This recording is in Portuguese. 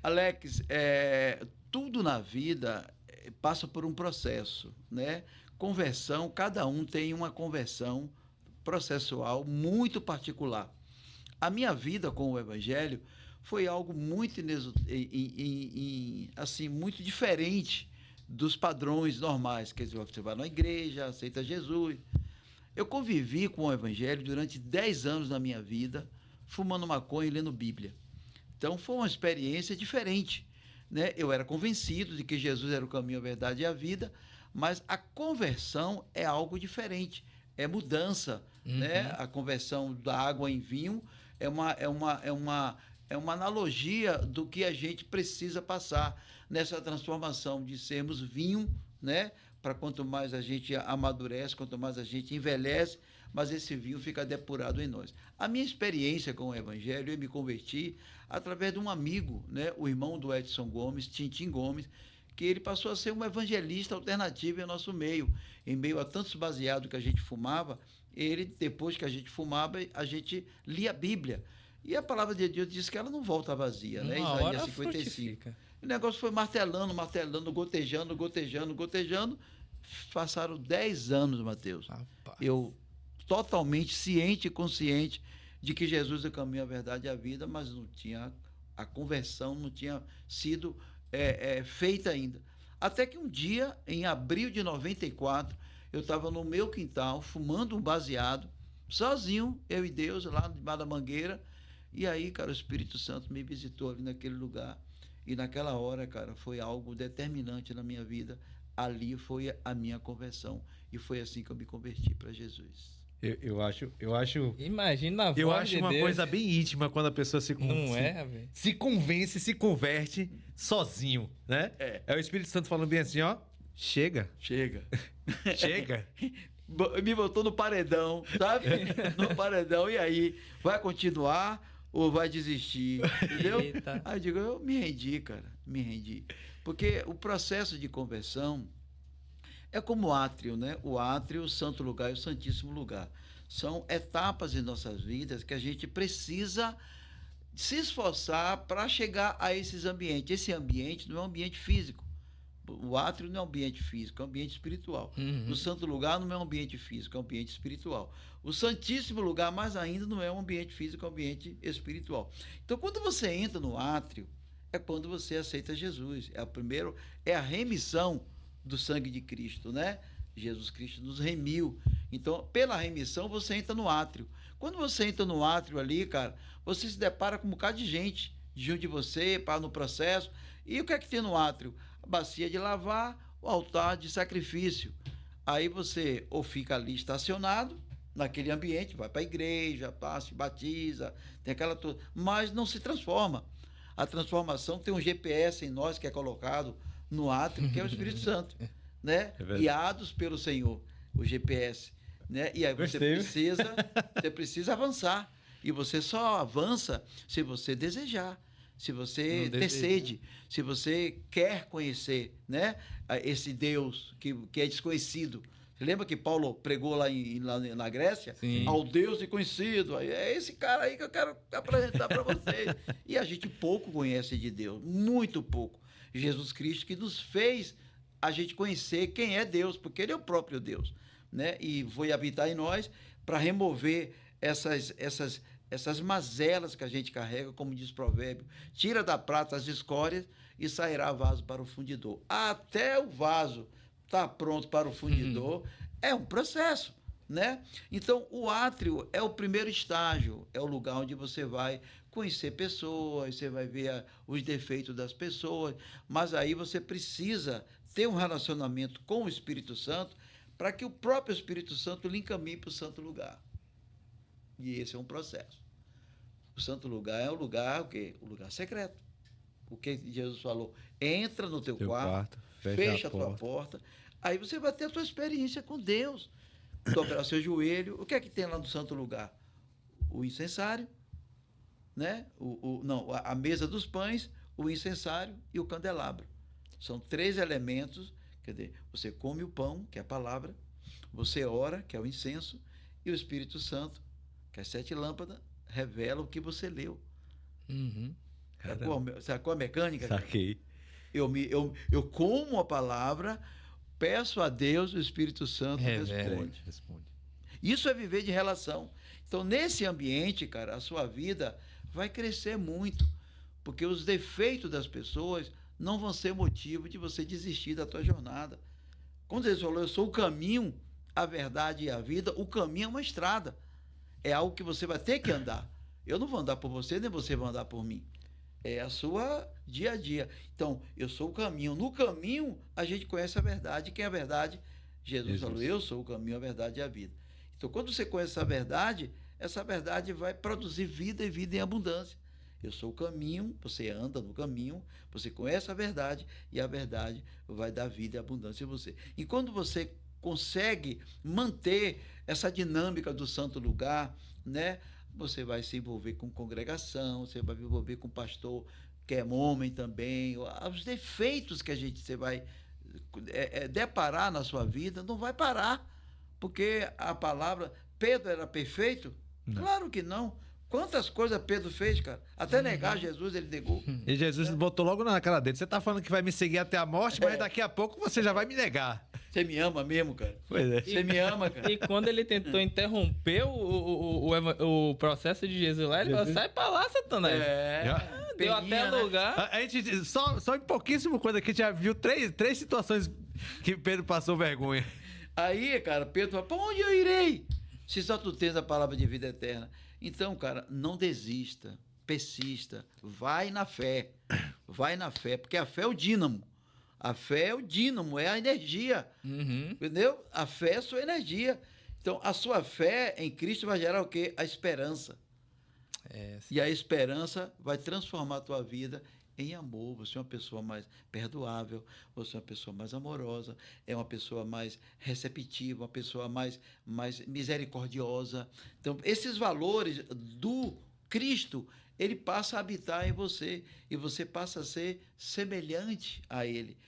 Alex, tudo na vida passa por um processo, né? Conversão, cada um tem uma conversão processual muito particular. A minha vida com o Evangelho foi algo muito, assim, muito diferente dos padrões normais. Quer dizer, você vai na igreja, aceita Jesus. Eu convivi com o Evangelho durante 10 anos da minha vida, fumando maconha e lendo Bíblia. Então foi uma experiência diferente, né? Eu era convencido de que Jesus era o caminho, a verdade e a vida, mas a conversão é algo diferente, é mudança, né? A conversão da água em vinho é uma analogia do que a gente precisa passar nessa transformação de sermos vinho, né? Para quanto mais a gente amadurece, quanto mais a gente envelhece, mas esse vinho fica depurado em nós. A minha experiência com o Evangelho, eu me converti através de um amigo, né? O irmão do Edson Gomes, Tintim Gomes, que ele passou a ser um evangelista alternativo em nosso meio. Em meio a tantos baseados que a gente fumava, ele, depois que a gente fumava, a gente lia a Bíblia. E a palavra de Deus diz que ela não volta vazia, né? Isaías 55. O negócio foi martelando, gotejando. Passaram 10 anos, Mateus. Rapaz. Eu totalmente ciente e consciente de que Jesus é o caminho, a verdade e a vida, mas não tinha, a conversão não tinha sido feita ainda. Até que um dia, em abril de 94, eu estava no meu quintal, fumando um baseado, sozinho, eu e Deus, lá debaixo da mangueira. E aí, cara, o Espírito Santo me visitou ali naquele lugar. E naquela hora, cara, foi algo determinante na minha vida. Ali foi a minha conversão. E foi assim que eu me converti para Jesus. Eu acho. Imagina a voz Eu acho uma Deus. coisa bem íntima quando a pessoa se convence, se converte sozinho, né? É o Espírito Santo falando bem assim, ó. Chega. Chega. Me botou no paredão, sabe? No paredão. E aí, vai continuar ou vai desistir? Entendeu? Eita. Aí eu digo, eu me rendi, cara. Me rendi. Porque o processo de conversão é como o átrio, né? O átrio, o santo lugar e o santíssimo lugar. São etapas em nossas vidas que a gente precisa se esforçar para chegar a esses ambientes. Esse ambiente não é um ambiente físico. O átrio não é um ambiente físico, é um ambiente espiritual. O santo lugar não é um ambiente físico, é um ambiente espiritual. O santíssimo lugar, mais ainda, não é um ambiente físico, é um ambiente espiritual. Então, quando você entra no átrio, é quando você aceita Jesus. É a remissão do sangue de Cristo, né? Jesus Cristo nos remiu. Então, pela remissão, você entra no átrio. Quando você entra no átrio ali, cara, você se depara com um bocado de gente junto de você, para no processo. E o que é que tem no átrio? A bacia de lavar, o altar de sacrifício. Aí você ou fica ali estacionado, naquele ambiente, vai para a igreja, passa, se batiza, tem aquela toda, mas não se transforma. A transformação tem um GPS em nós que é colocado no átrio, que é o Espírito Santo, né? Guiados pelo Senhor, o GPS, né? E aí você precisa avançar. E você só avança se você desejar, se você ter sede, se você quer conhecer, né, esse Deus que é desconhecido. Você lembra que Paulo pregou lá na Grécia? Sim. Ao Deus desconhecido. É esse cara aí que eu quero apresentar para vocês. E a gente pouco conhece de Deus, muito pouco. Jesus Cristo que nos fez a gente conhecer quem é Deus, porque Ele é o próprio Deus, né? E foi habitar em nós para remover essas mazelas que a gente carrega, como diz o provérbio, tira da prata as escórias e sairá vaso para o fundidor. Até o vaso estar pronto para o fundidor é um processo, né? Então, o átrio é o primeiro estágio, é o lugar onde você vai conhecer pessoas, você vai ver os defeitos das pessoas, mas aí você precisa ter um relacionamento com o Espírito Santo para que o próprio Espírito Santo lhe encaminhe para o santo lugar. E esse é um processo. O santo lugar é o lugar, o quê? O lugar secreto. O que Jesus falou? Entra no teu quarto, fecha a tua porta, aí você vai ter a tua experiência com Deus. Dobrar o seu joelho. O que é que tem lá no santo lugar? O incensário, né? A mesa dos pães, o incensário e o candelabro. São 3 elementos. Quer dizer, você come o pão, que é a palavra, você ora, que é o incenso, e o Espírito Santo, que é as 7 lâmpadas, revela o que você leu. Sacou a mecânica? Saquei. Eu como a palavra, peço a Deus, o Espírito Santo responde. Isso é viver de relação. Então, nesse ambiente, cara, a sua vida vai crescer muito, porque os defeitos das pessoas não vão ser motivo de você desistir da tua jornada. Quando Jesus falou, eu sou o caminho, a verdade e a vida, o caminho é uma estrada. É algo que você vai ter que andar. Eu não vou andar por você, nem você vai andar por mim. É a sua dia a dia. Então, eu sou o caminho. No caminho, a gente conhece a verdade. Quem é a verdade? Jesus falou, eu sou o caminho, a verdade e a vida. Então, quando você conhece essa verdade vai produzir vida e vida em abundância. Eu sou o caminho, você anda no caminho, você conhece a verdade e a verdade vai dar vida e abundância em você. E quando você consegue manter essa dinâmica do santo lugar, né? Você vai se envolver com congregação, você vai se envolver com pastor que é homem também. Os defeitos que você vai deparar na sua vida, não vai parar. Porque a palavra, Pedro era perfeito? Não. Claro que não. Quantas coisas Pedro fez, cara? Até negar Jesus, ele negou. E Jesus botou logo na cara dele. Você tá falando que vai me seguir até a morte, mas daqui a pouco você já vai me negar. Você me ama mesmo, cara? Pois é. Você me ama, cara? E quando ele tentou interromper o processo de Jesus lá, ele falou, sai pra lá, Satanás. Deu até lugar. A gente, só em pouquíssimo coisa aqui, já viu três situações que Pedro passou vergonha. Aí, cara, Pedro falou, pra onde eu irei? Se só tu tens a palavra de vida eterna. Então, cara, não desista, persista, vai na fé, porque a fé é o dínamo. A fé é o dínamo, é a energia, entendeu? A fé é a sua energia. Então, a sua fé em Cristo vai gerar o quê? A esperança. E a esperança vai transformar a tua vida em amor. Você é uma pessoa mais perdoável, você é uma pessoa mais amorosa, é uma pessoa mais receptiva, uma pessoa mais misericordiosa. Então, esses valores do Cristo, ele passa a habitar em você e você passa a ser semelhante a ele.